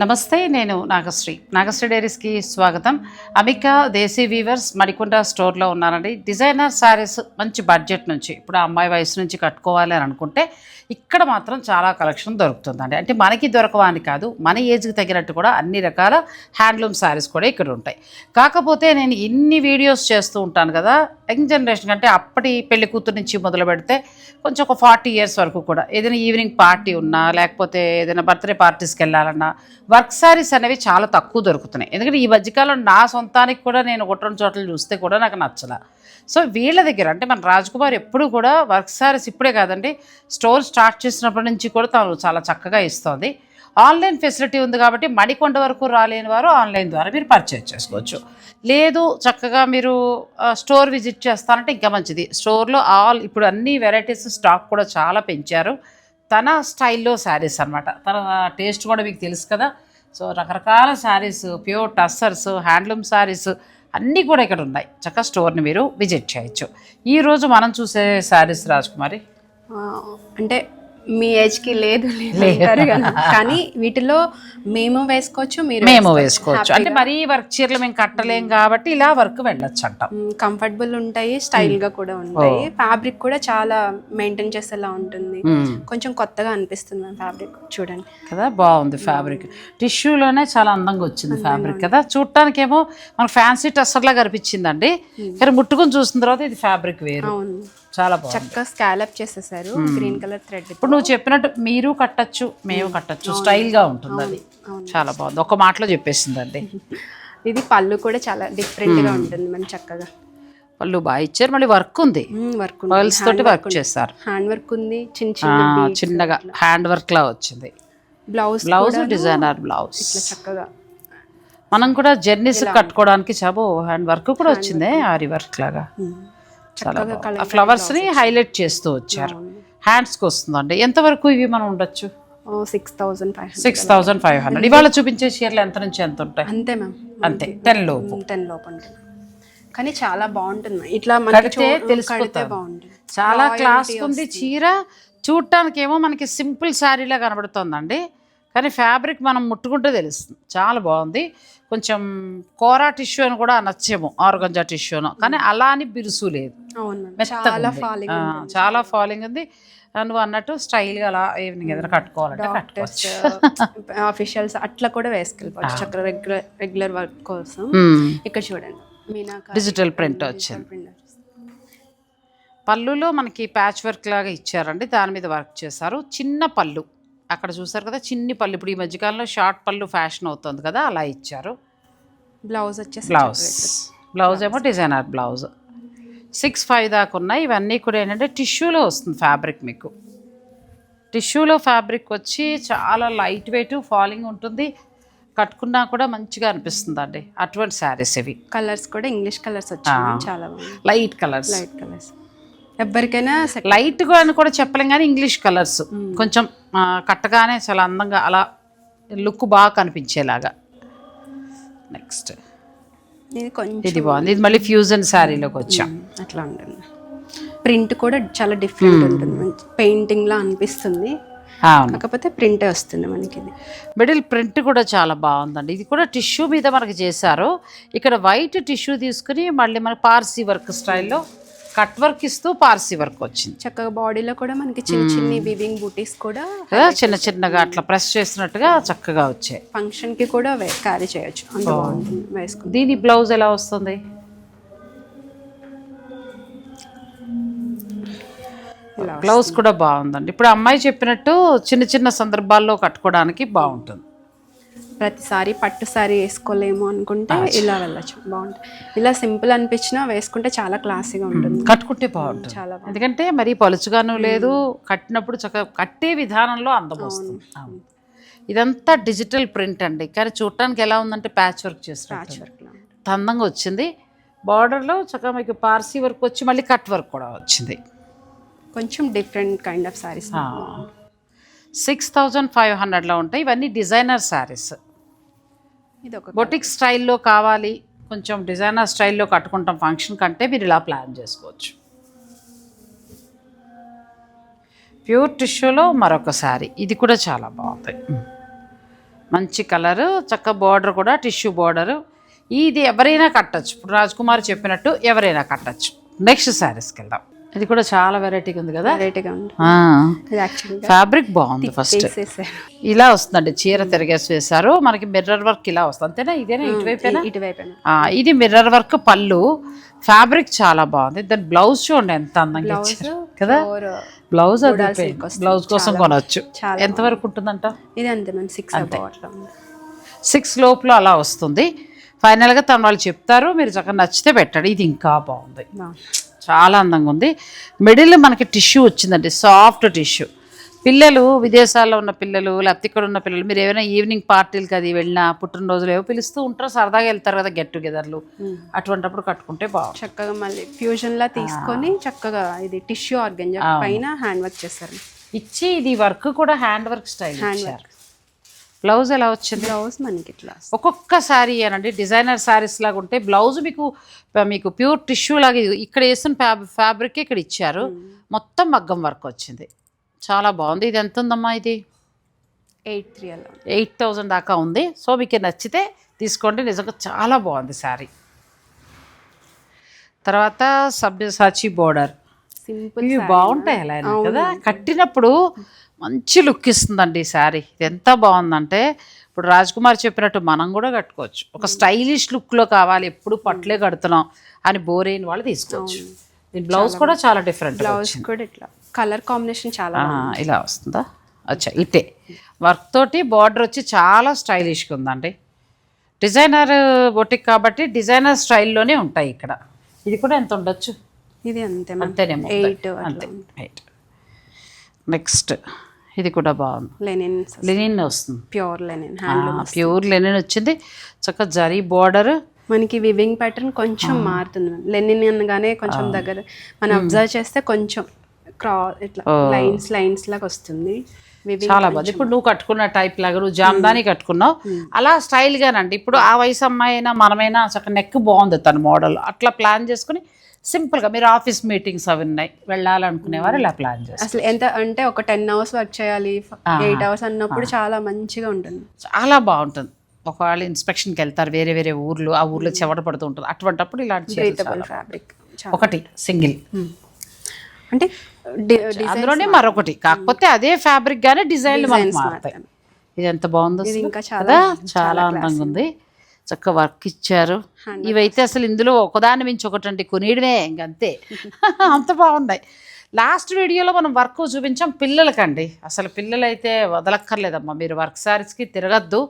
నమస్తే, నేను నాగశ్రీ డైరీస్కి స్వాగతం. అమిక దేశీ వీవర్స్ మణికొండ స్టోర్లో ఉన్నానండి. డిజైనర్ శారీస్ మంచి బడ్జెట్ నుంచి, ఇప్పుడు ఆ అమ్మాయి వయసు నుంచి కట్టుకోవాలి అని అనుకుంటే ఇక్కడ మాత్రం చాలా కలెక్షన్ దొరుకుతుందండి. అంటే మనకి దొరకవాని కాదు, మన ఏజ్కి తగినట్టు కూడా అన్ని రకాల హ్యాండ్లూమ్ శారీస్ కూడా ఇక్కడ ఉంటాయి. కాకపోతే నేను ఇన్ని వీడియోస్ చేస్తూ ఉంటాను కదా, యంగ్ జనరేషన్ కంటే అప్పటి పెళ్లి కూతురు నుంచి మొదలు పెడితే కొంచెం ఒక 40 years వరకు కూడా ఏదైనా ఈవినింగ్ పార్టీ ఉన్నా, లేకపోతే ఏదైనా బర్త్డే పార్టీస్కి వెళ్ళాలన్నా వర్క్ శారీస్ అనేవి చాలా తక్కువ దొరుకుతున్నాయి. ఎందుకంటే ఈ మధ్యకాలం నా సొంతానికి కూడా నేను 1-2 చోట్ల చూస్తే కూడా నాకు నచ్చల. సో వీళ్ళ దగ్గర అంటే మన రాజ్కుమార్ ఎప్పుడు కూడా వర్క్ శారీస్ ఇప్పుడే కాదండి, స్టోర్ స్టార్ట్ చేసినప్పటి నుంచి కూడా తను చాలా చక్కగా ఇస్తుంది. ఆన్లైన్ ఫెసిలిటీ ఉంది కాబట్టి మణికొండ వరకు రాలేని వారు ఆన్లైన్ ద్వారా మీరు పర్చేజ్ చేసుకోవచ్చు. లేదు చక్కగా మీరు స్టోర్ విజిట్ చేస్తానంటే ఇంకా మంచిది. స్టోర్లో ఇప్పుడు అన్ని వెరైటీస్ స్టాక్ కూడా చాలా పెంచారు. తన స్టైల్లో శారీస్ అనమాట, తన టేస్ట్ కూడా మీకు తెలుసు కదా. సో రకరకాల saris, pure tussars, handloom saris అన్నీ కూడా ఇక్కడ ఉన్నాయి. చక్కగా స్టోర్ని మీరు విజిట్ చేయొచ్చు. ఈరోజు మనం చూసే శారీస్ రాజ్కుమారి అంటే మీ ఏజ్కి లేదు అంటారు కదా, కానీ వీటిలో మేము వేసుకోవచ్చు, మేము వేసుకోవచ్చు. అంటే మరీ వర్క్ చీరలు మేము కట్టలేం కాబట్టి ఇలా వర్క్ వెళ్ళొచ్చు అంటాం. కంఫర్టబుల్ ఉంటాయి, స్టైల్ గా కూడా ఉంటాయి. ఫ్యాబ్రిక్ కూడా చాలా మెయింటైన్ చేసేలా ఉంటుంది, కొంచెం కొత్తగా అనిపిస్తుంది ఫ్యాబ్రిక్. చూడండి కదా, బాగుంది ఫ్యాబ్రిక్. టిష్యూలోనే చాలా అందంగా వచ్చింది ఫ్యాబ్రిక్ కదా. చూడటానికేమో మనకు ఫ్యాన్సీ టస్సర్లా కనిపించిందండి, కానీ ముట్టుకుని చూసిన తర్వాత ఇది ఫ్యాబ్రిక్ వేరు. చాలా బాగుంది, చక్కగా స్కాలప్ చేసేసారు గ్రీన్ కలర్ థ్రెడ్. ఇప్పుడు నువ్వు చెప్పినట్టు మీరు కట్టచ్చు, మేము కట్టచ్చు, స్టైల్గా ఉంటుంది. అది చాలా బాగుంది, ఒక మాటలో చెప్పేసిందండి. ఇది పళ్ళు కూడా చాలా డిఫరెంట్గా ఉంటుంది, మంచి చక్కగా పళ్ళు బాగా ఇచ్చారు. మళ్ళీ వర్క్ ఉంది, పర్ల్స్ తోటి వర్క్ చేస్తారు. హ్యాండ్ వర్క్ ఉంది, చిన్నగా హ్యాండ్ వర్క్ లా వచ్చింది. బ్లౌజ్ డిజైనర్ బ్లౌజ్ చక్కగా. మనం కూడా జర్నీస్ కట్టుకోవడానికి చాబో హ్యాండ్ వర్క్ కూడా వచ్చింది, ఆరి వర్క్ లాగా. చాలా ఫ్లవర్స్ ని హైలైట్ చేస్తూ వచ్చారు. హ్యాండ్స్ కి వస్తుందండి. ఎంతవరకు ఇవి మనం ఉండొచ్చు? 6,500. ఇవాళ చూపించే చీరలు ఎంత నుంచి ఎంత ఉంటాయి? అంతే మ్యామ్, అంతే 10 లోపు ఉంటుంది. కానీ చాలా బాగుంటుంది, ఇట్లా తెలిసిపోతే బాగుంటుంది. చాలా క్లాస్ ఉంది చీర. చూడటానికి ఏమో మనకి సింపుల్ శారీలా కనబడుతుందండి, కానీ ఫ్యాబ్రిక్ మనం ముట్టుకుంటే తెలుస్తుంది. చాలా బాగుంది. కొంచెం కోరా టిష్యూ అని కూడా అనొచ్చేమో, ఆర్గంజా టిష్యూను, కానీ అలా అని బిరుసు లేదు, చాలా ఫాలింగ్ ఉంది. నువ్వు అన్నట్టు స్టైల్గా అలా ఈవినింగ్ ఏదైనా కట్టుకోవాలంటే కట్టుకోవచ్చు. ఆఫీషియల్స్ అట్లా కూడా వేసుకెళ్ళిపోవచ్చు చక్కగా రెగ్యులర్ వర్క్ కోసం. ఇక్కడ చూడండి డిజిటల్ ప్రింట్ వచ్చింది. పళ్ళులో మనకి ప్యాచ్ వర్క్ లాగా ఇచ్చారండి, దాని మీద వర్క్ చేశారు. చిన్న పళ్ళు అక్కడ చూసారు కదా, చిన్ని పళ్ళు. ఇప్పుడు ఈ మధ్యకాలంలో షార్ట్ పళ్ళు ఫ్యాషన్ అవుతుంది కదా, అలా ఇచ్చారు. బ్లౌజ్ వచ్చేసి బ్లౌజ్ ఏమో డిజైనర్ బ్లౌజ్. 6,500 దాకా ఉన్నాయి. ఇవన్నీ కూడా ఏంటంటే టిష్యూలో వస్తుంది ఫ్యాబ్రిక్. మీకు టిష్యూలో ఫ్యాబ్రిక్ వచ్చి చాలా లైట్ వెయిట్, ఫాలింగ్ ఉంటుంది. కట్టుకున్నా కూడా మంచిగా అనిపిస్తుంది అండి. అటువంటి శారీస్ ఇవి. కలర్స్ కూడా ఇంగ్లీష్ కలర్స్ వచ్చాయి, చాలా లైట్ కలర్స్. ఎవరికైనా లైట్గా అని కూడా చెప్పలేం, కానీ ఇంగ్లీష్ కలర్స్ కొంచెం కట్టగానే చాలా అందంగా అలా లుక్ బాగా కనిపించేలాగా. నెక్స్ట్ ఇది బాగుంది. ఇది మళ్ళీ ఫ్యూజన్ శారీలోకి వచ్చాం. అట్లా ఉంటుంది. ప్రింట్ కూడా చాలా డిఫరెంట్ ఉంటుంది, పెయింటింగ్ లా అనిపిస్తుంది, కాకపోతే ప్రింటే వస్తుంది మనకి. మిడిల్ ప్రింట్ కూడా చాలా బాగుందండి. ఇది కూడా టిష్యూ మీద మనకి చేశారు. ఇక్కడ వైట్ టిష్యూ తీసుకుని మళ్ళీ మనకి పార్సీ వర్క్ స్టైల్లో కట్ వర్క్ ఇస్తూ పార్సీ వర్క్ వచ్చింది. చక్కగా బాడీలో కూడా మనకి చిన్న చిన్న వివింగ్ బూటీస్ కూడా చిన్న చిన్నగా అట్లా ప్రెస్ చేసినట్టుగా చక్కగా వచ్చాయి. ఫంక్షన్ కి కూడా క్యారీ చేయొచ్చు, అంత బాగుంటుంది వేసుకుని. దీని బ్లౌజ్ ఎలా వస్తుంది? బ్లౌజ్ కూడా బాగుందండి. ఇప్పుడు అమ్మాయి చెప్పినట్టు చిన్న చిన్న సందర్భాల్లో కట్టుకోవడానికి బాగుంటుంది. ప్రతిసారి పట్టు సారీ వేసుకోలేము అనుకుంటే ఇలా వెళ్ళచ్చు, బాగుంటుంది. ఇలా సింపుల్ అనిపించినా వేసుకుంటే చాలా క్లాసీగా ఉంటుంది, కట్టుకుంటే బాగుంటుంది. చాలా ఎందుకంటే మరీ పలుచుగాను లేదు, కట్టినప్పుడు చక్కగా కట్టే విధానంలో అందం వస్తుంది. ఇదంతా డిజిటల్ ప్రింట్ అండి, కానీ చూడటానికి ఎలా ఉందంటే ప్యాచ్ వర్క్ చేసినట్టు అందంగా వచ్చింది. బార్డర్లో చక్కగా మీకు పార్సీ వర్క్ వచ్చి మళ్ళీ కట్ వర్క్ కూడా వచ్చింది. కొంచెం డిఫరెంట్ కైండ్ ఆఫ్ శారీస్. 6,500లో ఉంటాయి. ఇవన్నీ డిజైనర్ శారీస్. బొటిక్ స్టైల్లో కావాలి, కొంచెం డిజైనర్ స్టైల్లో కట్టుకుంటాం ఫంక్షన్ కంటే, మీరు ఇలా ప్లాన్ చేసుకోవచ్చు. ప్యూర్ టిష్యూలో మరొక శారీ, ఇది కూడా చాలా బాగుంది. మంచి కలరు, చక్క బార్డర్ కూడా టిష్యూ బార్డరు. ఇది ఎవరైనా కట్టచ్చు. ఇప్పుడు రాజ్కుమార్ చెప్పినట్టు ఎవరైనా కట్టచ్చు. నెక్స్ట్ శారీస్కి వెళ్దాం. ఇది కూడా చాలా వెరైటీగా ఉంది కదా, వెరైటీగా ఉంది. ఫ్యాబ్రిక్ బాగుంది. ఫస్ట్ ఇలా వస్తుందండి, చీర తిరిగేసి వేశారు. మనకి మిర్రర్ వర్క్ ఇలా వస్తుంది అంతేనా? ఇదేనా ఇటువైపేనా? ఇది మిర్రర్ వర్క్ పళ్ళు. ఫ్యాబ్రిక్ చాలా బాగుంది. దాని బ్లౌజ్ చూడండి ఎంత అందంగా ఇచ్చారు కదా. బ్లౌజ్ బ్లౌజ్ కోసం కొనవచ్చు. ఎంతవరకు ఉంటుందంట? ఇది అంతే 6 లోపల అలా వస్తుంది. ఫైనల్గా తను వాళ్ళు చెప్తారు, మీరు చక్కగా నచ్చితే పెట్టండి. ఇది ఇంకా బాగుంది, చాలా అందంగా ఉంది. మిడిల్ మనకి టిష్యూ వచ్చిందండి, సాఫ్ట్ టిష్యూ. పిల్లలు విదేశాల్లో ఉన్న పిల్లలు లేకపోతే ఇక్కడ ఉన్న పిల్లలు మీరు ఏమైనా ఈవినింగ్ పార్టీలకి అది వెళ్ళినా, పుట్టినరోజులు ఏవో పిలుస్తూ ఉంటారు, సరదాగా వెళ్తారు కదా గెట్ టుగెదర్లు, అటువంటిప్పుడు కట్టుకుంటే బాగుంది. చక్కగా మళ్ళీ ఫ్యూజన్ లా తీసుకొని చక్కగా ఇది టిష్యూ ఆర్గంజా పైన హ్యాండ్ వర్క్ చేస్తారు ఇచ్చి. ఇది వర్క్ కూడా హ్యాండ్ వర్క్ స్టైల్ ఇచ్చారు. బ్లౌజ్ ఎలా వచ్చింది? బ్లౌజ్ మనకి ఇట్లా ఒక్కొక్క శారీ అనండి డిజైనర్ శారీస్ లాగా ఉంటే బ్లౌజ్ మీకు ప్యూర్ టిష్యూ లాగా ఇక్కడ వేస్తున్న ఫ్యాబ్రిక్ ఇక్కడ ఇచ్చారు. మొత్తం మగ్గం వర్క్ వచ్చింది, చాలా బాగుంది. ఇది ఎంత ఉందమ్మా? ఇది 8,000 దాకా ఉంది. సో మీకు నచ్చితే తీసుకోండి, నిజంగా చాలా బాగుంది శారీ. తర్వాత సబ్యసాచి బోర్డర్, సింపుల్ ఇవి బాగుంటాయి అలా కదా, కట్టినప్పుడు మంచి లుక్ ఇస్తుందండి ఈ శారీ. ఇది ఎంత బాగుందంటే ఇప్పుడు రాజ్కుమార్ చెప్పినట్టు మనం కూడా కట్టుకోవచ్చు. ఒక స్టైలిష్ లుక్లో కావాలి, ఎప్పుడు పట్లే కడుతున్నాం అని బోర్ అయిన వాళ్ళు తీసుకోవచ్చు. దీని బ్లౌజ్ కూడా చాలా డిఫరెంట్. బ్లౌజ్ కూడా ఇట్లా కలర్ కాంబినేషన్ చాలా ఇలా వస్తుందా? అచ్చా, ఇటే వర్క్ తోటి బార్డర్ వచ్చి చాలా స్టైలిష్గా ఉందండి. డిజైనర్ బొటిక్ కాబట్టి డిజైనర్ స్టైల్లోనే ఉంటాయి ఇక్కడ. ఇది కూడా ఎంత ఉండొచ్చు? ఇది అంతేనేమో, 8. నెక్స్ట్ ఇది కూడా బాగుంది, లెనిన్ వస్తుంది, ప్యూర్ లెనిన్. ప్యూర్ లెనిన్ వచ్చింది. చక్కగా జరీ బార్డర్. మనకి వివింగ్ ప్యాటర్న్ కొంచెం మారుతుంది. లెనిన్ అనగానే కొంచెం దగ్గర మనం అబ్జర్వ్ చేస్తే కొంచెం ఇట్లా లైన్స్ లాగా వస్తుంది. చాలా బాగుంది. ఇప్పుడు నువ్వు కట్టుకున్న టైప్ లాగా నువ్వు జామ్దాని కట్టుకున్నావు అలా స్టైల్గానండి. ఇప్పుడు ఆ వయసు అమ్మాయి అయినా మనమైనా చక్కగా నెక్ బాగుంది తన మోడల్. అట్లా ప్లాన్ చేసుకుని సింపుల్గా మీరు ఆఫీస్ మీటింగ్స్ అవి ఉన్నాయి వెళ్ళాలనుకునేవారు ఇలా ప్లాన్ చేస్తారు. అసలు ఎంత అంటే ఒక 10 hours వర్క్ చేయాలి, 8 hours అన్నప్పుడు చాలా మంచిగా ఉంటుంది, చాలా బాగుంటుంది. ఒకవేళ ఇన్స్పెక్షన్కి వెళ్తారు వేరే వేరే ఊర్లు, ఆ ఊర్లో చెమట పడుతూ ఉంటుంది, అటువంటిప్పుడు ఇలాంటి ఫ్యాబ్రిక్ ఒకటి సింగిల్ అంటే అందులోనే మరొకటి కాకపోతే అదే ఫ్యాబ్రిక్ గానే డిజైన్లు మనకు మారుతాయి. ఇది ఎంత బాగుందో ఇంకా చాలా అందంగా ఉంది. చక్కగా వర్క్ ఇచ్చారు. ఇవైతే అసలు ఇందులో ఒకదాని మించి ఒకటండి, కొనియడమే ఇంకంతే. అంత బాగున్నాయి. లాస్ట్ వీడియోలో మనం వర్క్ చూపించాం పిల్లలకండి. అసలు పిల్లలైతే వదలక్కర్లేదమ్మా, మీరు వర్క్ శారీస్కి తిరగద్దు.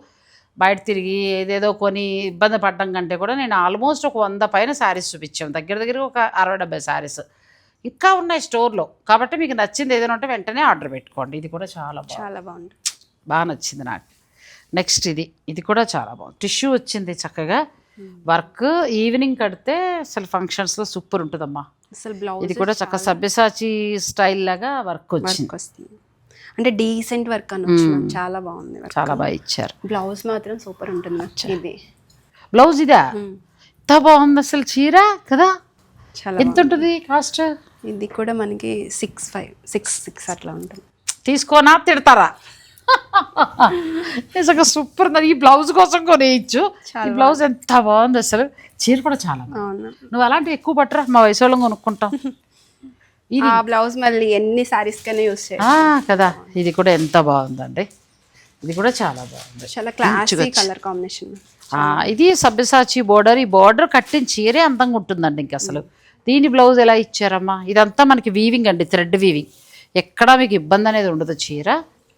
బయట తిరిగి ఏదేదో కొని ఇబ్బంది పడడం కంటే కూడా నేను ఆల్మోస్ట్ ఒక 100 పైన శారీస్ చూపించాం, దగ్గర ఒక 60-70 శారీస్ ఇంకా ఉన్నాయి స్టోర్లో. కాబట్టి మీకు నచ్చింది ఏదైనా ఉంటే వెంటనే ఆర్డర్ పెట్టుకోండి. ఇది కూడా చాలా బాగుంది, బాగా నచ్చింది నాకు. నెక్స్ట్ ఇది కూడా చాలా బాగుంది. టిష్యూ వచ్చింది చక్కగా వర్క్. ఈవినింగ్ కడితే అసలు ఫంక్షన్స్లో సూపర్ ఉంటుందమ్మా. అసలు బ్లౌజ్ ఇది కూడా చక్కగా సబ్యసాచి స్టైల్ లాగా వర్క్ వచ్చింది. అంటే డీసెంట్ వర్క్ అనొచ్చు, చాలా బాగుంది, చాలా బాగా ఇచ్చారు. బ్లౌజ్ మాత్రం సూపర్ ఉంటుంది. ఇది బ్లౌజ్ ఇదా ఎంత బాగుంది అసలు చీర కదా. ఎంత ఉంటుంది కాస్ట్? ఇది కూడా మనకి 6,500-6,600 అట్లా ఉంటుంది. తీసుకోనా తిడతారా? నిజంగా సూపర్ ఉంది. ఈ బ్లౌజ్ కోసం కొనేయచ్చు. ఈ బ్లౌజ్ ఎంత బాగుంది అసలు. చీర కూడా చాలా బాగుంది. నువ్వు అలాంటి ఎక్కువ పట్టరా, మా వయసు వాళ్ళం కొనుక్కుంటాం. ఈ బ్లౌజ్ మళ్ళీ ఎన్ని సారీస్ కన్నా యూస్ కదా. ఇది కూడా ఎంత బాగుందండి. ఇది కూడా చాలా బాగుంది, చాలా క్లాసీ కలర్ కాంబినేషన్. ఇది సబ్యసాచి బోర్డర్. ఈ బోర్డర్ కట్టిన చీరే అందంగా ఉంటుందండి. ఇంక అసలు దీని బ్లౌజ్ ఎలా ఇచ్చారమ్మా? ఇదంతా మనకి వీవింగ్ అండి, థ్రెడ్ వీవింగ్. ఎక్కడా మీకు ఇబ్బంది అనేది ఉండదు. చీర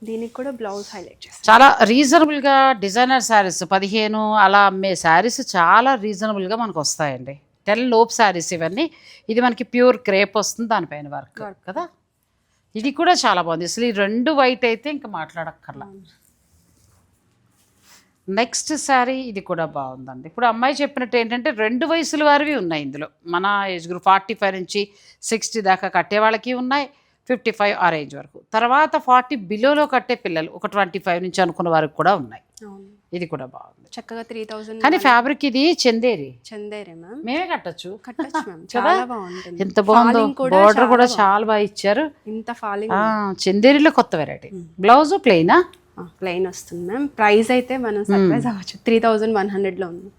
దీనికి కూడా బ్లౌజ్ హైలైట్ చేస్తారు. చాలా రీజనబుల్గా డిజైనర్ శారీస్ 15 అలా అమ్మే శారీస్ చాలా రీజనబుల్గా మనకు వస్తాయండి. 10 లోపు శారీస్ ఇవన్నీ. ఇది మనకి ప్యూర్ క్రేప్ వస్తుంది, దానిపైన వర్క్ కదా. ఇది కూడా చాలా బాగుంది అసలు. ఈ 2 వైట్ అయితే ఇంకా మాట్లాడక్కర్లా. నెక్స్ట్ శారీ ఇది కూడా బాగుందండి. ఇప్పుడు అమ్మాయి చెప్పినట్టు ఏంటంటే 2 వయసుల వారివి ఉన్నాయి ఇందులో. మన ఏజ్ గ్రూప్ 45 నుంచి 60 దాకా కట్టే వాళ్ళకి ఉన్నాయి, 55 ఆ రేంజ్ వరకు. తర్వాత 40 బిలోలో కట్టే పిల్లలు ఒక 25 నుంచి అనుకున్న వారికి కూడా ఉన్నాయి. ఇది కూడా బాగుంది, చక్కగా 3,000. కానీ ఫ్యాబ్రిక్ ఇది చందేరి మ్యామ్, మేమే కట్టచ్చు. చాలా బాగుంటుంది. ఎంత బాగుందో. బోర్డర్ కూడా చాలా బాగా ఇచ్చారు. ఇంత ఫాలింగ్ చందేరిలో కొత్త వెరైటీ. బ్లౌజ్ ప్లెయినా? ప్లెయిన్ వస్తుంది మ్యామ్. ప్రైస్ అయితే మనం సర్ప్రైజ్ అవ్వచ్చు, 3100లో ఉంది.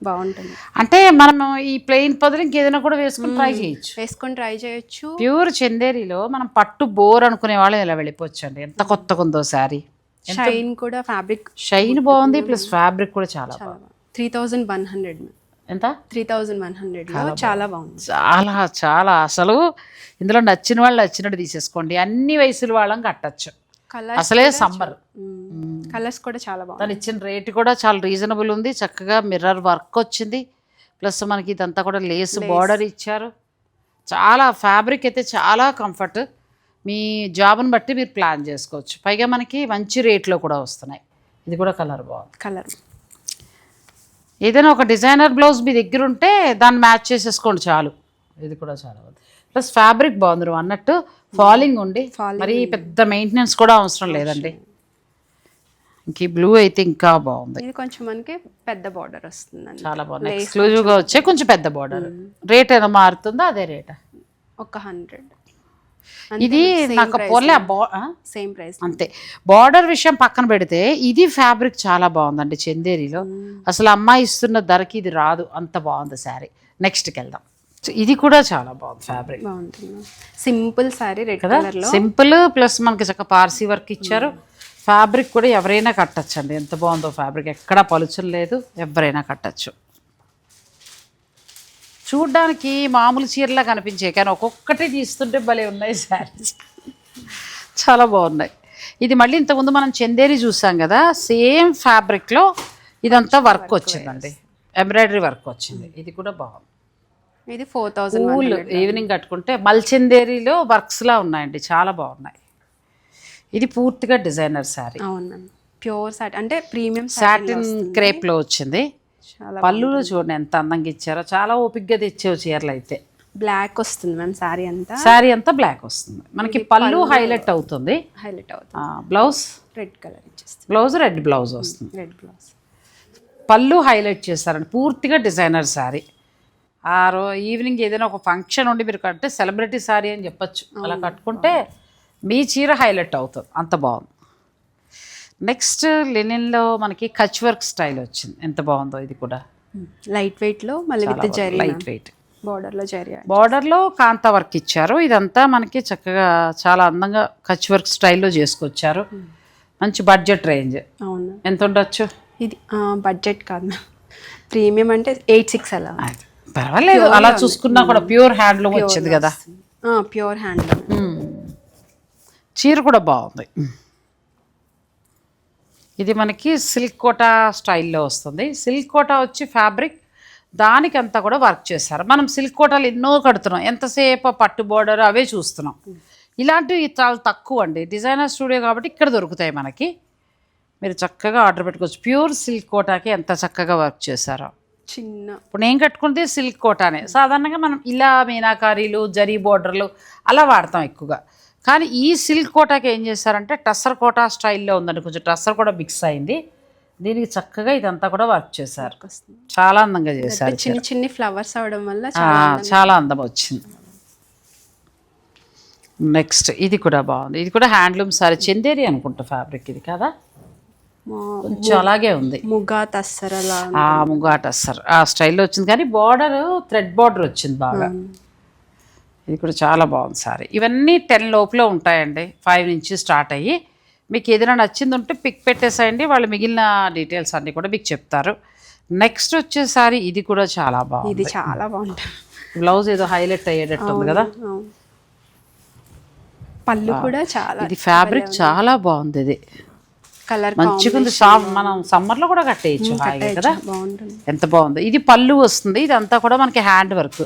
బాగుంటుంది. అంటే మనం ఈ ప్లెయిన్ బదులు ఇంకేదైనా కూడా వేసుకుని ట్రై చేయొచ్చు. వేసుకొని ట్రై చేయొచ్చు. ప్యూర్ చందేరిలో మనం పట్టు బోర్ అనుకునే వాళ్ళు ఇలా వెళ్ళిపోవచ్చు అండి. ఎంత కొత్తగా ఉందో శారీ. షైన్ కూడా, ఫ్యాబ్రిక్ షైన్ బాగుంది, ప్లస్ ఫ్యాబ్రిక్ కూడా చాలా బాగుంది. 3100 ఎంత 3100లో చాలా బాగుంది. చాలా చాలా అసలు ఇందులో నచ్చిన వాళ్ళు నచ్చినట్టు తీసేసుకోండి. అన్ని వయసుల వాళ్ళం కట్టచ్చు. అసలే సమ్మర్. కలర్స్ కూడా చాలా బాగుంది. తను ఇచ్చిన రేట్ కూడా చాలా రీజనబుల్ ఉంది. చక్కగా మిర్రర్ వర్క్ వచ్చింది, ప్లస్ మనకి ఇదంతా కూడా లేస్ బార్డర్ ఇచ్చారు. చాలా ఫ్యాబ్రిక్ అయితే చాలా కంఫర్ట్. మీ జాబ్ని బట్టి మీరు ప్లాన్ చేసుకోవచ్చు. పైగా మనకి మంచి రేట్లో కూడా వస్తున్నాయి. ఇది కూడా కలర్ బాగుంది. కలర్ ఏదైనా ఒక డిజైనర్ బ్లౌజ్ మీ దగ్గర ఉంటే దాన్ని మ్యాచ్ చేసేసుకోండి చాలు. ఇది కూడా చాలా బాగుంది. ప్లస్ ఫ్యాబ్రిక్ బాగుంది, నువ్వు అన్నట్టు ఫాలింగ్ ఉండి మరి పెద్ద మెయింటెనెన్స్ కూడా అవసరం లేదండి. ఇంక బ్లూ అయితే ఇంకా బాగుంది. ఇది కొంచెం మనకి పెద్ద బార్డర్ వస్తుంది. చాలా బాగుంది. ఎక్స్క్లూజివ్గా వచ్చే కొంచెం పెద్ద బార్డర్. రేట్ ఏదో మారుతుందా? అదే రేటా? ఒక 100. ఇది నాకు పోలే సేమ్ ప్రైస్ అంతే. బార్డర్ విషయం పక్కన పెడితే ఇది ఫ్యాబ్రిక్ చాలా బాగుందండి చందేరిలో. అసలు అమ్మాయి ఇస్తున్న ధరకి ఇది రాదు, అంత బాగుంది శారీ. నెక్స్ట్కి వెళ్దాం. ఇది కూడా చాలా బాగుంది. ఫ్యాబ్రిక్ బాగుంటుంది. సింపుల్ శారీ, రెడ్ కలర్ లో సింపుల్, ప్లస్ మనకి చక్కగా పార్సీ వర్క్ ఇచ్చారు. ఫ్యాబ్రిక్ కూడా ఎవరైనా కట్టచ్చు అండి. ఎంత బాగుందో ఫ్యాబ్రిక్, ఎక్కడా పలుచం లేదు, ఎవరైనా కట్టచ్చు. చూడ్డానికి మామూలు చీరలా కనిపించే కానీ ఒక్కొక్కటి తీస్తుంటే భలే ఉన్నాయి శారీస్, చాలా బాగున్నాయి. ఇది మళ్ళీ ఇంతకుముందు మనం చందేరి చూసాం కదా, సేమ్ ఫ్యాబ్రిక్లో ఇదంతా వర్క్ వచ్చిందండి, ఎంబ్రాయిడరీ వర్క్ వచ్చింది. ఇది కూడా బాగుంది. ఇది 4100. ఈవినింగ్ కట్టుకుంటే మల్చందేరిలో వర్క్స్లా ఉన్నాయండి, చాలా బాగున్నాయి. ఇది పూర్తిగా డిజైనర్ శారీ. అవును, ప్యూర్ సాటిన్ అంటే ప్రీమియం సాటిన్ క్రేప్లో వచ్చింది. పళ్ళులో చూడండి ఎంత అందంగా ఇచ్చారో, చాలా ఓపిక్గా తెచ్చేవి చీరలు అయితే. బ్లాక్ వస్తుంది మ్యామ్ శారీ అంతా బ్లాక్ వస్తుంది మనకి. పళ్ళు హైలైట్ అవుతుంది. బ్లౌజ్ రెడ్ కలర్ ఇచ్చేస్తుంది. బ్లౌజ్ రెడ్ బ్లౌజ్ వస్తుంది. రెడ్ బ్లౌజ్, పళ్ళు హైలైట్ చేస్తారండి. పూర్తిగా డిజైనర్ శారీ. ఈవినింగ్ ఏదైనా ఒక ఫంక్షన్ ఉండి మీరు కట్టే సెలబ్రిటీ శారీ అని చెప్పచ్చు. అలా కట్టుకుంటే మీ చీర హైలైట్ అవుతుంది, అంత బాగుంది. నెక్స్ట్ లినిన్లో మనకి కచ్ వర్క్ స్టైల్ వచ్చింది, ఎంత బాగుందో. ఇది కూడా లైట్ వెయిట్లో మళ్ళీ విత్ జరీ, లైట్ వెయిట్ బార్డర్లో జరీ, బార్డర్లో కాంతా వర్క్ ఇచ్చారు. ఇదంతా మనకి చక్కగా చాలా అందంగా కచ్ వర్క్ స్టైల్లో చేసుకొచ్చారు. మంచి బడ్జెట్ రేంజ్. అవును, ఎంత ఉండొచ్చు? ఇది బడ్జెట్ కాదు, ప్రీమియం అంటే 86 అలా. పర్వాలేదు, అలా చూసుకున్నా కూడా ప్యూర్ హ్యాండ్లూమ్ వచ్చింది కదా. Pure handloom. చీర కూడా బాగుంది. ఇది మనకి సిల్క్ కోటా స్టైల్లో వస్తుంది. సిల్క్ కోటా వచ్చి ఫ్యాబ్రిక్, దానికంతా కూడా వర్క్ చేశారు. మనం సిల్క్ కోటాలు ఎన్నో కడుతున్నాం, ఎంతసేపు పట్టు బోర్డర్ అవే చూస్తున్నాం. ఇలాంటివి చాలా తక్కువ అండి. డిజైనర్ స్టూడియో కాబట్టి ఇక్కడ దొరుకుతాయి మనకి. మీరు చక్కగా ఆర్డర్ పెట్టుకోవచ్చు. ప్యూర్ సిల్క్ కోటాకి ఎంత చక్కగా వర్క్ చేశారో. చిన్న ఇప్పుడు నేను కట్టుకుంటే సిల్క్ కోటానే. సాధారణంగా మనం ఇలా మీనాకారీలు, జరీ బోర్డర్లు అలా వాడతాం ఎక్కువగా. కానీ ఈ సిల్క్ కోటాకి ఏం చేశారంటే టస్సర్ కోటా స్టైల్లో ఉందండి. కొంచెం టస్సర్ కూడా మిక్స్ అయింది. దీనికి చక్కగా ఇదంతా కూడా వర్క్ చేశారు, చాలా అందంగా చేశారు. చిన్న చిన్న ఫ్లవర్స్ అవడం వల్ల చాలా అందం వచ్చింది. నెక్స్ట్ ఇది కూడా బాగుంది. ఇది కూడా హ్యాండ్లూమ్ సారీ, చందేరి అనుకుంటా ఫ్యాబ్రిక్ ఇది కదా, కొంచెం అలాగే ఉంది. ముగా టస్సర్ అలా, ముగా టస్సర్ ఆ స్టైల్లో వచ్చింది. కానీ బార్డర్ థ్రెడ్ బార్డర్ వచ్చింది బాగా. ఇది కూడా చాలా బాగుంది సారీ. ఇవన్నీ 10 లోపల ఉంటాయండి, 5 నుంచి స్టార్ట్ అయ్యి. మీకు ఏదైనా నచ్చింది ఉంటే పిక్ పెట్టేసేయండి, వాళ్ళు మిగిలిన డీటెయిల్స్ అన్నీ కూడా మీకు చెప్తారు. నెక్స్ట్ వచ్చేసారి ఇది కూడా చాలా బాగుంది. ఇది చాలా బాగుంటుంది. బ్లౌజ్ ఏదో హైలైట్ అయ్యేటట్టు ఉంది కదా. పళ్ళు కూడా చాలా, ఇది ఫ్యాబ్రిక్ చాలా బాగుంది. ఇది కలర్ మంచిగా ఉంది. సాఫ్ట్, మనం సమ్మర్లో కూడా కట్టేయచ్చు హాయిగా కదా. బాగుంటుంది, ఎంత బాగుంది. ఇది పళ్ళు వస్తుంది. ఇదంతా కూడా మనకి హ్యాండ్ వర్క్.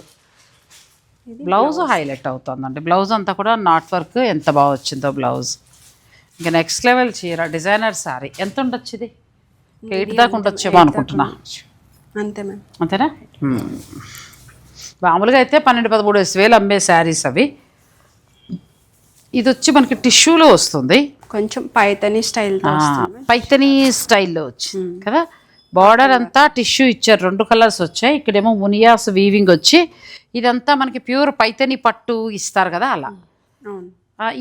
బ్లౌజ్ హైలైట్ అవుతుందండి. బ్లౌజ్ అంతా కూడా నాట్ వర్క్, ఎంత బాగా వచ్చిందో బ్లౌజ్. ఇంకా నెక్స్ట్ లెవెల్ చీర, డిజైనర్ శారీ. ఎంత ఉండొచ్చు? ఇది 8 దాకా ఉండొచ్చేమో అనుకుంటున్నా. అంతే మ్యామ్, అంతేనా? మామూలుగా అయితే 12-13 వేలు అమ్మే శారీస్ అవి. ఇది వచ్చి మనకి టిష్యూలో వస్తుంది, కొంచెం పైతనీ స్టైల్, పైతనీ స్టైల్లో వచ్చింది కదా. బార్డర్ అంతా టిష్యూ ఇచ్చారు, 2 కలర్స్ వచ్చాయి. ఇక్కడేమో మునియాస్ వీవింగ్ వచ్చి, ఇదంతా మనకి ప్యూర్ పైతనీ పట్టు ఇస్తారు కదా అలా.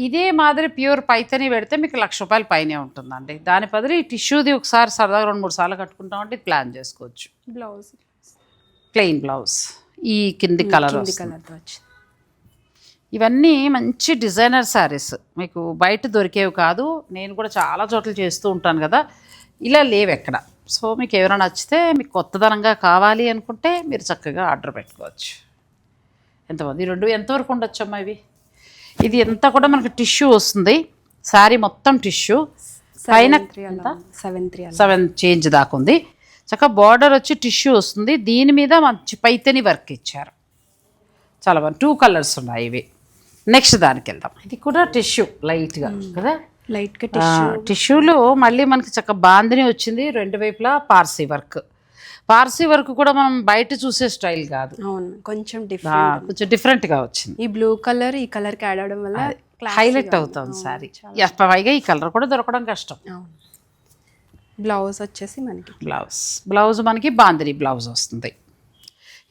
ఇదే మాదిరి ప్యూర్ పైతని పెడితే మీకు 1,00,000 రూపాయలు పైనే ఉంటుందండి. దాని బదులు ఈ టిష్యూది ఒకసారి సరదాగా 2-3 సార్లు కట్టుకుంటామంటే ఇది ప్లాన్ చేసుకోవచ్చు. బ్లౌజ్ ప్లెయిన్ బ్లౌజ్ ఈ కింది కలర్ కలర్తో వచ్చింది. ఇవన్నీ మంచి డిజైనర్ శారీస్, మీకు బయట దొరికేవి కాదు. నేను కూడా చాలా చోట్ల చేస్తూ ఉంటాను కదా, ఇలా లేవు ఎక్కడ. సో మీకు ఎవరైనా నచ్చితే, మీకు కొత్తదనంగా కావాలి అనుకుంటే మీరు చక్కగా ఆర్డర్ పెట్టుకోవచ్చు. ఎంతమంది ఈ రెండు ఎంతవరకు ఉండొచ్చమ్మా ఇవి? ఇది ఎంత కూడా మనకి టిష్యూ వస్తుంది, శారీ మొత్తం టిష్యూ, పైన 7 చేంజ్ దాకా ఉంది. చక్కగా బార్డర్ వచ్చి టిష్యూ వస్తుంది, దీని మీద మంచి పైతని వర్క్ ఇచ్చారు. చాలా బాగుంది. 2 కలర్స్ ఉన్నాయి ఇవి. నెక్స్ట్ దానికి వెళ్దాం. ఇది కూడా టిష్యూ లైట్గా కదా, లైట్గా టిష్యూలో మళ్ళీ మనకి చక్కగా బాందిని వచ్చింది, 2 వైపులా పార్సీ వర్క్. పార్సీ వర్క్ కూడా మనం బయట చూసే స్టైల్ కాదు, అవును కొంచెం కొంచెం డిఫరెంట్గా వచ్చింది. ఈ బ్లూ కలర్ ఈ కలర్ యాడ్ అవడం వల్ల హైలైట్ అవుతుంది సారీ. పైగా ఈ కలర్ కూడా దొరకడం కష్టం. బ్లౌజ్ వచ్చేసి మనకి బ్లౌజ్ మనకి బాందిని బ్లౌజ్ వస్తుంది.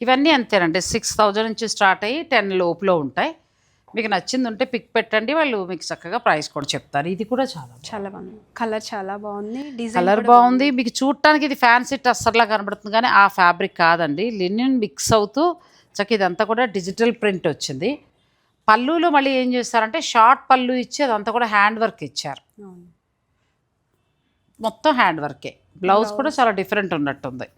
ఇవన్నీ అంతేనండి, 6,000 నుంచి స్టార్ట్ అయ్యి 10 లోపులో ఉంటాయి. మీకు నచ్చింది ఉంటే పిక్ పెట్టండి, వాళ్ళు మీకు చక్కగా ప్రైస్ కూడా చెప్తారు. ఇది కూడా చాలా బాగుంది, కలర్ చాలా బాగుంది, కలర్ బాగుంది. మీకు చూడటానికి ఇది ఫ్యాన్సీ టస్సర్లా కనబడుతుంది కానీ ఆ ఫ్యాబ్రిక్ కాదండి, లినిన్ మిక్స్ అవుతూ చక్కగా ఇదంతా కూడా డిజిటల్ ప్రింట్ వచ్చింది. పళ్ళులో మళ్ళీ ఏం చేస్తారంటే షార్ట్ పళ్ళు ఇచ్చి అదంతా కూడా హ్యాండ్ వర్క్ ఇచ్చారు, మొత్తం హ్యాండ్ వర్కే. బ్లౌజ్ కూడా చాలా డిఫరెంట్ ఉన్నట్టుంది.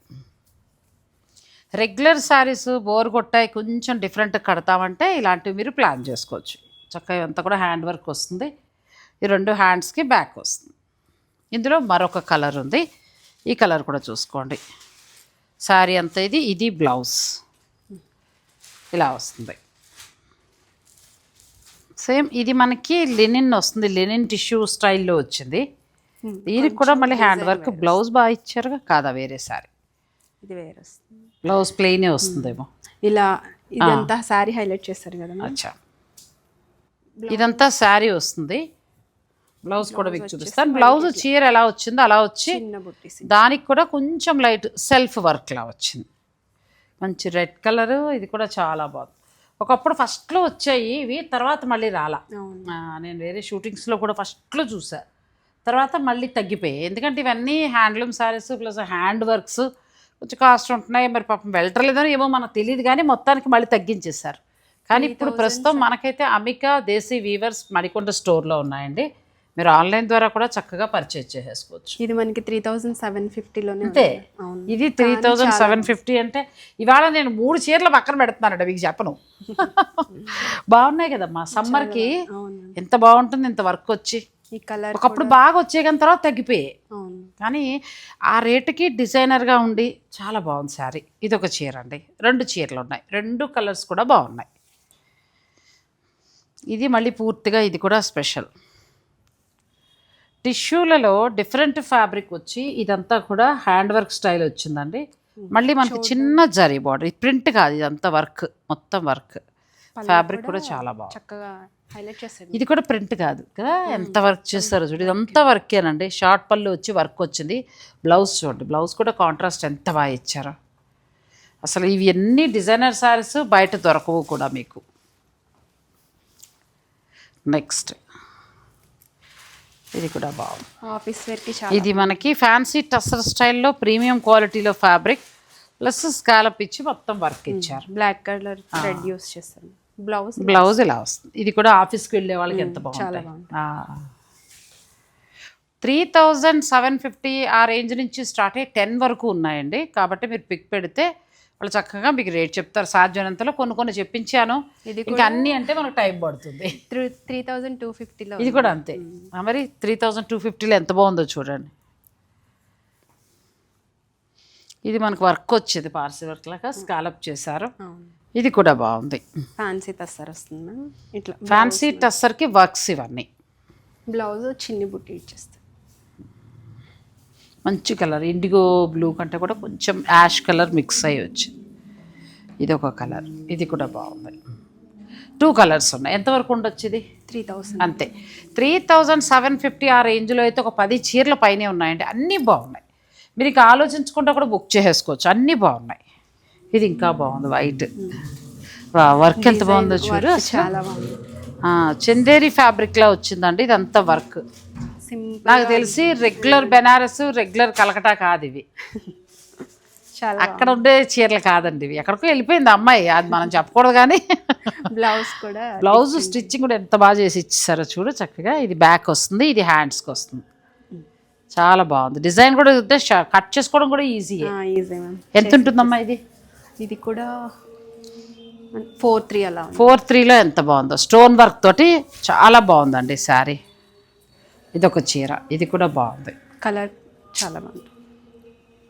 రెగ్యులర్ శారీస్ బోర్ కొట్టాయి, కొంచెం డిఫరెంట్ కడతామంటే ఇలాంటివి మీరు ప్లాన్ చేసుకోవచ్చు. చక్కగా అంతా కూడా హ్యాండ్ వర్క్ వస్తుంది, ఈ 2 హ్యాండ్స్కి బ్యాక్ వస్తుంది. ఇందులో మరొక కలర్ ఉంది, ఈ కలర్ కూడా చూసుకోండి. శారీ అంతా ఇది బ్లౌజ్ ఇలా వస్తుంది. సేమ్ ఇది మనకి లినిన్ వస్తుంది, లినిన్ టిష్యూ స్టైల్లో వచ్చింది. దీనికి కూడా మళ్ళీ హ్యాండ్ వర్క్. బ్లౌజ్ బాగా ఇచ్చారుగా కాదా, వేరే శారీ ఇది వేరే వస్తుంది, బ్లౌజ్ ప్లెయినే వస్తుందేమో. ఇలా ఇదంతా శారీ హైలైట్ చేస్తారు కదా. అచ్చా, ఇదంతా శారీ వస్తుంది, బ్లౌజ్ కూడా మీకు చూపిస్తాను. బ్లౌజ్ చీర ఎలా వచ్చిందో అలా వచ్చి దానికి కూడా కొంచెం లైట్ సెల్ఫ్ వర్క్లా వచ్చింది, మంచి రెడ్ కలరు. ఇది కూడా చాలా బాగుంది. ఒకప్పుడు ఫస్ట్లో వచ్చాయి ఇవి, తర్వాత మళ్ళీ రాలా. నేను వేరే షూటింగ్స్లో కూడా ఫస్ట్లో చూసా, తర్వాత మళ్ళీ తగ్గిపోయాయి. ఎందుకంటే ఇవన్నీ handloom saris plus hand works కొంచెం కాస్ట్ ఉంటున్నాయి. మరి పాపం వెళ్ళట్లేదని ఏమో మనకు తెలియదు, కానీ మొత్తానికి మళ్ళీ తగ్గించేశారు. కానీ ఇప్పుడు ప్రస్తుతం మనకైతే అమికా దేశీ వీవర్స్ మణికొండ స్టోర్లో ఉన్నాయండి. మీరు ఆన్లైన్ ద్వారా కూడా చక్కగా పర్చేజ్ చేసేసుకోవచ్చు. ఇది మనకి 3,750లోనే అంతే. ఇది 3,750 అంటే ఇవాళ నేను 3 చీరలు పక్కన పెడుతున్నానంట, మీకు చెప్పను. బాగున్నాయి కదమ్మా, సమ్మర్కి ఎంత బాగుంటుంది ఇంత వర్క్ వచ్చి. ఈ కలర్ ఒకప్పుడు బాగా వచ్చే కానీ తర్వాత తగ్గిపోయాయి, కానీ ఆ రేటుకి డిజైనర్గా ఉండి చాలా బాగుంది శారీ. ఇది ఒక చీర అండి, 2 చీరలు ఉన్నాయి, 2 కలర్స్ కూడా బాగున్నాయి. ఇది మళ్ళీ పూర్తిగా ఇది కూడా స్పెషల్ టిష్యూలలో డిఫరెంట్ ఫ్యాబ్రిక్ వచ్చి ఇదంతా కూడా హ్యాండ్ వర్క్ స్టైల్ వచ్చిందండి. మళ్ళీ మనకి చిన్న జరీ బార్డర్, ప్రింట్ కాదు, ఇదంతా వర్క్, మొత్తం వర్క్. ఫ్యాబ్రిక్ కూడా చాలా బాగుంది, చక్కగా హైలైట్ చేస్తారు. ఇది కూడా ప్రింట్ కాదు కదా, ఎంత వర్క్ చేస్తారో చూడు. ఇదంతా వర్కేనండి, షార్ట్ పళ్ళు వచ్చి వర్క్ వచ్చింది. బ్లౌజ్ చూడండి, బ్లౌజ్ కూడా కాంట్రాస్ట్ ఎంత బాగా ఇచ్చారో. అసలు ఇవి ఎన్ని డిజైనర్ శారీస్ బయట దొరకవు కూడా మీకు. నెక్స్ట్ ఇది కూడా బాగుంది, ఆఫీస్ వేర్కి. ఇది మనకి ఫ్యాన్సీ టస్సర్ స్టైల్లో ప్రీమియం క్వాలిటీలో ఫ్యాబ్రిక్ ప్లస్ స్కాలప్ ఇచ్చి మొత్తం వర్క్ ఇచ్చారు. బ్లాక్ కలర్ థ్రెడ్ యూస్ చేస్తారు. బ్లౌజ్ ఇలా వస్తుంది. ఇది కూడా ఆఫీస్కి వెళ్ళే వాళ్ళకి ఎంత బాగుంది. 3,750 ఆ రేంజ్ నుంచి స్టార్ట్ అయ్యి 10 వరకు ఉన్నాయండి. కాబట్టి మీరు పిక్ పెడితే వాళ్ళు చక్కగా మీకు రేట్ చెప్తారు. సాధ్యమైనంతలో కొన్ని చెప్పించాను, ఇంకా అన్నీ అంటే మనకు టైం పడుతుంది. 3,250లో ఇది కూడా అంతే. మరి 3,250లో ఎంత బాగుందో చూడండి. ఇది మనకు వర్క్ వచ్చేది, పార్సీ వర్క్ లాగా స్కాలప్ చేశారు. ఇది కూడా బాగుంది. ఫ్యాన్సీ టస్సర్ వస్తుంది, ఇట్లా ఫ్యాన్సీ టస్సర్కి వర్క్స్ ఇవన్నీ. బ్లౌజ్ చిన్ని బుట్టి ఇచ్చేస్తారు. మంచి కలర్, ఇండిగో బ్లూ కంటే కూడా కొంచెం యాష్ కలర్ మిక్స్ అయ్యి వచ్చింది. ఇది ఒక కలర్, ఇది కూడా బాగుంది. 2 కలర్స్ ఉన్నాయి. ఎంతవరకు ఉండొచ్చు ఇది? 3,000 అంతే. 3,750 ఆ రేంజ్లో అయితే ఒక 10 చీరల పైనే ఉన్నాయండి. అన్నీ బాగున్నాయి, మీరు ఇక ఆలోచించుకుంటా కూడా బుక్ చేసేసుకోవచ్చు, అన్నీ బాగున్నాయి. ఇది ఇంకా బాగుంది, వైట్ వర్క్ ఎంత బాగుందో చూడు, చాలా బాగుంది. చందేరి ఫ్యాబ్రిక్లో వచ్చిందండి ఇదంతా వర్క్. సింపుల్ నాకు తెలిసి రెగ్యులర్ బెనారస్ రెగ్యులర్ కలకటా కాదు ఇవి, చాలా అక్కడ ఉండే చీరలు కాదండి ఇవి. ఎక్కడికో వెళ్ళిపోయింది అమ్మాయి, అది మనం చెప్పకూడదు కానీ. బ్లౌజ్ కూడా బ్లౌజ్ స్టిచ్చింగ్ కూడా ఎంత బాగా చేసి ఇచ్చేసారో చూడు చక్కగా. ఇది బ్యాక్ వస్తుంది, ఇది హ్యాండ్స్కి వస్తుంది. చాలా బాగుంది డిజైన్ కూడా. కట్ చేసుకోవడం కూడా ఈజీ. Easy ma'am. ఎంత ఉంటుందమ్మా ఇది? ఇది కూడా 4-3 అలా 4-3లో ఎంత బాగుందో, స్టోన్ వర్క్ తోటి చాలా బాగుందండి శారీ. ఇది ఒక చీర, ఇది కూడా బాగుంది. కలర్ చాలా బాగుంది,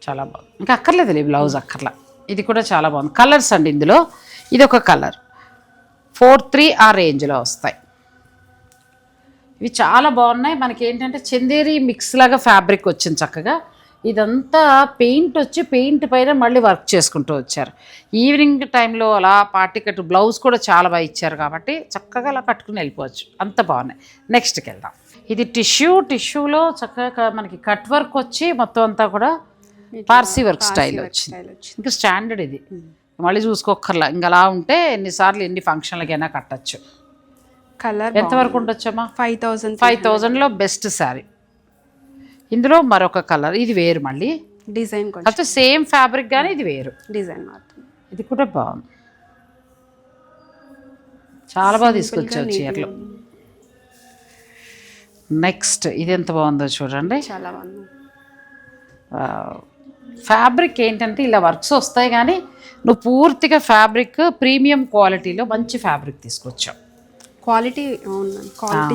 చాలా బాగుంది. ఇంకా అక్కర్లేదు బ్లౌజ్ అక్కర్లా. ఇది కూడా చాలా బాగుంది. కలర్స్ అండి ఇందులో ఇది ఒక కలర్. 4-3 ఆ రేంజ్లో వస్తాయి. ఇవి చాలా బాగున్నాయి. మనకి ఏంటంటే చందేరి మిక్స్ లాగా ఫ్యాబ్రిక్ వచ్చింది చక్కగా. ఇదంతా పెయింట్ వచ్చి పెయింట్ పైన మళ్ళీ వర్క్ చేసుకుంటూ వచ్చారు. ఈవినింగ్ టైంలో అలా పార్టీ కట్ బ్లౌజ్ కూడా చాలా బాగా ఇచ్చారు కాబట్టి చక్కగా అలా కట్టుకుని వెళ్ళిపోవచ్చు. అంత బాగున్నాయి. నెక్స్ట్కి వెళ్దాం. ఇది టిష్యూలో చక్కగా మనకి కట్ వర్క్ వచ్చి మొత్తం అంతా కూడా పార్సీ వర్క్ స్టైల్ వచ్చింది. ఇంకా స్టాండర్డ్ ఇది, మళ్ళీ చూసుకోక్కర్లా. ఇంకా అలా ఉంటే ఎన్నిసార్లు ఎన్ని ఫంక్షన్లకైనా కట్టచ్చు. కలర్ ఎంతవరకు ఉండొచ్చమ్మా? 5,000లో బెస్ట్ శారీ. ఇందులో మరొక కలర్, ఇది వేరు మళ్ళీ డిజైన్, అయితే సేమ్ ఫ్యాబ్రిక్ కానీ ఇది వేరు డిజైన్ మాత్రం. ఇది కూడా బాగుంది, చాలా బాగా తీసుకొచ్చావు చీరలు. నెక్స్ట్ ఇది ఎంత బాగుందో చూడండి. చాలా బాగుంది. ఫ్యాబ్రిక్ ఏంటంటే ఇలా వర్క్స్ వస్తాయి కానీ నువ్వు పూర్తిగా ఫ్యాబ్రిక్ ప్రీమియం క్వాలిటీలో మంచి ఫ్యాబ్రిక్ తీసుకొచ్చావు. క్వాలిటీ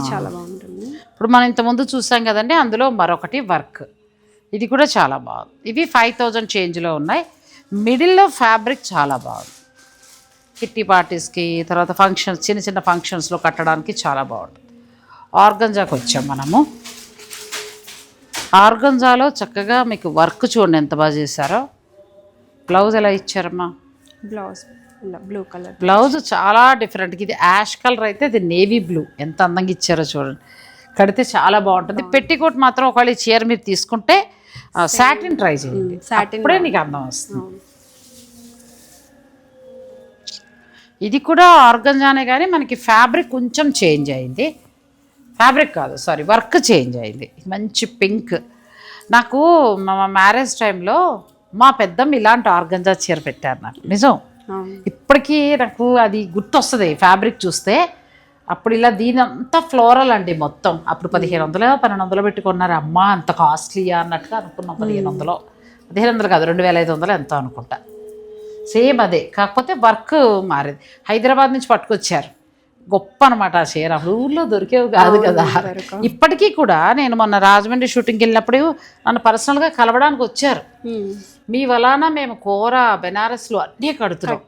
చాలా బాగుంటుంది. ఇప్పుడు మనం ఇంతకుముందు చూసాం కదండి, అందులో మరొకటి వర్క్. ఇది కూడా చాలా బాగుంది. ఇవి 5,000 చేంజ్లో ఉన్నాయి. మిడిల్లో ఫ్యాబ్రిక్ చాలా బాగుంది. కిట్టి పార్టీస్కి తర్వాత ఫంక్షన్స్, చిన్న చిన్న ఫంక్షన్స్లో కట్టడానికి చాలా బాగుంటుంది. ఆర్గంజాకి వచ్చాం మనము. ఆర్గంజాలో చక్కగా మీకు వర్క్ చూడండి ఎంత బాగా చేశారో. బ్లౌజ్ ఎలా ఇచ్చారమ్మా? Blouse blue colour. బ్లౌజ్ చాలా డిఫరెంట్గా, ఇది యాష్ కలర్ అయితే ఇది నేవీ బ్లూ. ఎంత అందంగా ఇచ్చారో చూడండి. కడితే చాలా బాగుంటుంది. పెట్టికోట్ మాత్రం ఒకవేళ ఈ చీర మీరు తీసుకుంటే సాటిన్ ట్రై చేయండి, అప్పుడే నీకు అందం వస్తుంది. ఇది కూడా ఆర్గంజానే కానీ మనకి ఫ్యాబ్రిక్ కొంచెం చేంజ్ అయింది. ఫ్యాబ్రిక్ కాదు సారీ, వర్క్ చేంజ్ అయింది. మంచి పింక్. నాకు మా మ్యారేజ్ టైంలో మా పెద్దమ్మ ఇలాంటి ఆర్గంజా చీర పెట్టారు నాకు. నిజం, ఇప్పటికీ నాకు అది గుర్తొస్తుంది ఫ్యాబ్రిక్ చూస్తే. అప్పుడు ఇలా దీని అంతా ఫ్లోరల్ అండి మొత్తం. అప్పుడు 1,500-1,200 పెట్టుకున్నారు. అమ్మ అంత కాస్ట్లీయా అన్నట్టుగా అనుకున్నాం. 1,500 కాదు, 2,500 ఎంతో అనుకుంటా. సేమ్ అదే, కాకపోతే వర్క్ మారింది. హైదరాబాద్ నుంచి పట్టుకొచ్చారు. గొప్ప అనమాట ఆ చీర. అప్పుడు ఊళ్ళో దొరికేవి కాదు కదా. ఇప్పటికీ కూడా నేను మొన్న రాజమండ్రి షూటింగ్కి వెళ్ళినప్పుడు నన్ను పర్సనల్గా కలవడానికి వచ్చారు. మీ వలన మేము కూర బెనారస్లో అన్నీ కడుతున్నాం.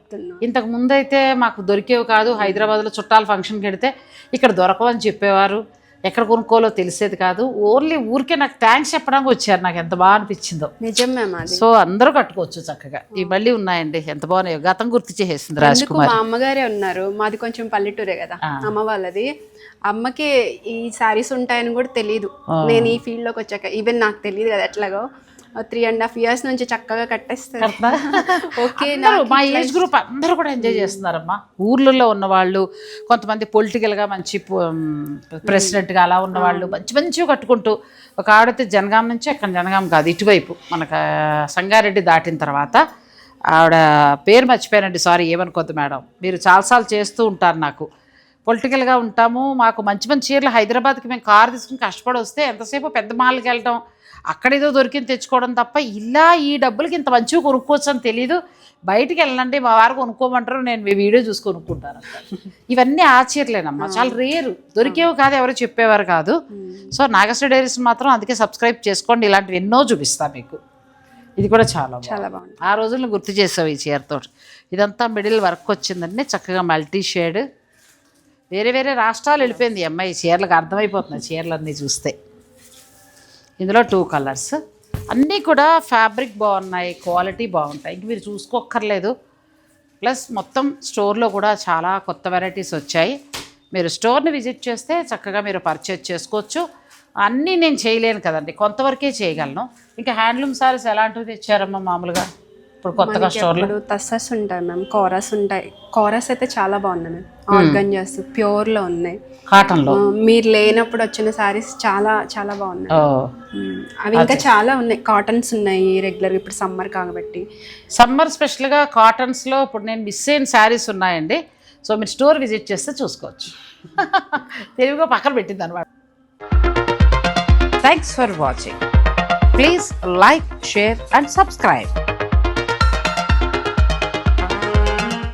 ఇంతకు ముందైతే మాకు దొరికేవి కాదు. హైదరాబాద్లో చుట్టాల ఫంక్షన్కి వెడితే ఇక్కడ దొరకవని చెప్పేవారు. ఎక్కడ కొనుక్కోలో తెలిసేది కాదు. ఓన్లీ ఊరికే నాకు థ్యాంక్స్ చెప్పడానికి వచ్చారు. నాకు ఎంత బాగా అనిపించిందో. నిజం మ్యామ్. సో అందరూ కట్టుకోవచ్చు చక్కగా. ఈ మళ్ళీ ఉన్నాయండి, ఎంత బాగున్నాయో. గతం గుర్తు చేసేసింది రాజ్కుమార్. మా అమ్మగారే ఉన్నారు. మాది కొంచెం పల్లెటూరే కదా అమ్మ వాళ్ళది. అమ్మకి ఈ శారీస్ ఉంటాయని కూడా తెలియదు. నేను ఈ ఫీల్డ్ లోకి వచ్చాక ఈవెన్ నాకు తెలియదు కదా. ఎట్లాగో 3.5 years నుంచి చక్కగా కట్టేస్తారు. ఓకే, మా ఏజ్ గ్రూప్ అందరూ కూడా ఎంజాయ్ చేస్తున్నారమ్మా. ఊర్లలో ఉన్నవాళ్ళు, కొంతమంది పొలిటికల్గా మంచి ప్రెసిడెంట్గా అలా ఉన్నవాళ్ళు మంచి మంచిగా కట్టుకుంటూ. ఒక ఆవిడైతే జనగాం నుంచి, అక్కడ జనగాం కాదు ఇటువైపు మనకు సంగారెడ్డి దాటిన తర్వాత, ఆవిడ పేరు మర్చిపోయానండి, సారీ ఏమనుకోద్దు మేడం. మీరు చాలాసార్లు చేస్తూ ఉంటారు. నాకు పొలిటికల్గా ఉంటాము, మాకు మంచి మంచి చీరలు హైదరాబాద్కి మేము కారు తీసుకుని కష్టపడి వస్తే ఎంతసేపు పెద్ద మాల్కి వెళ్ళడం, అక్కడేదో దొరికింది తెచ్చుకోవడం తప్ప ఇలా ఈ డబ్బులకి ఇంత మంచిగా కొనుక్కోవచ్చు అని తెలీదు. బయటికి వెళ్ళండి, మా వారు కొనుక్కోమంటారు, నేను మీ వీడియో చూసి కొనుక్కుంటాను. ఇవన్నీ ఆ చీరలేనమ్మా, చాలా రేరు, దొరికేవి కాదు, ఎవరు చెప్పేవారు కాదు. సో నాగశ్రీ డైరీస్ మాత్రం అందుకే సబ్స్క్రైబ్ చేసుకోండి, ఇలాంటివి ఎన్నో చూపిస్తా మీకు. ఇది కూడా చాలా చాలా బాగుంది. ఆ రోజులను గుర్తు చేసావు ఈ చీరతో. ఇదంతా మిడిల్ వర్క్ వచ్చిందండి, చక్కగా మల్టీ షేడ్. వేరే వేరే రాష్ట్రాలు వెళ్ళిపోయింది ఈ అమ్మాయి. చీరలకు అర్థమైపోతున్నాయి చీరలన్నీ చూస్తే. ఇందులో 2 కలర్స్ అన్నీ కూడా ఫ్యాబ్రిక్ బాగున్నాయి, క్వాలిటీ బాగుంటాయి, ఇంక మీరు చూసుకోక్కర్లేదు. ప్లస్ మొత్తం స్టోర్లో కూడా చాలా కొత్త వెరైటీస్ వచ్చాయి. మీరు స్టోర్ని విజిట్ చేస్తే చక్కగా మీరు పర్చేజ్ చేసుకోవచ్చు. అన్నీ నేను చేయలేను కదండి, కొంతవరకే చేయగలను. ఇంకా హ్యాండ్లూమ్ సారీస్ ఎలాంటివి తెచ్చారమ్మా మామూలుగా? ఇప్పుడు కొత్తగా స్టోర్లో? ఇప్పుడు తస్సస్ ఉంటాయి మ్యామ్, కోరస్ ఉంటాయి. కోరస్ అయితే చాలా బాగున్నాయి మ్యామ్, ఆర్గంజాస్ ప్యూర్లో ఉన్నాయి. కాటన్లో మీరు లేనప్పుడు వచ్చిన సారీస్ చాలా చాలా బాగున్నాయి. అవి ఇంకా చాలా ఉన్నాయి. కాటన్స్ ఉన్నాయి రెగ్యులర్గా, ఇప్పుడు సమ్మర్ కాబట్టి. సమ్మర్ స్పెషల్గా కాటన్స్లో ఇప్పుడు నేను మిస్ అయిన శారీస్ ఉన్నాయండి. సో మీరు స్టోర్ విజిట్ చేస్తే చూసుకోవచ్చు. తెలివిగా పక్కన పెట్టింది అనమాట. Thanks for watching. Please like, share and subscribe.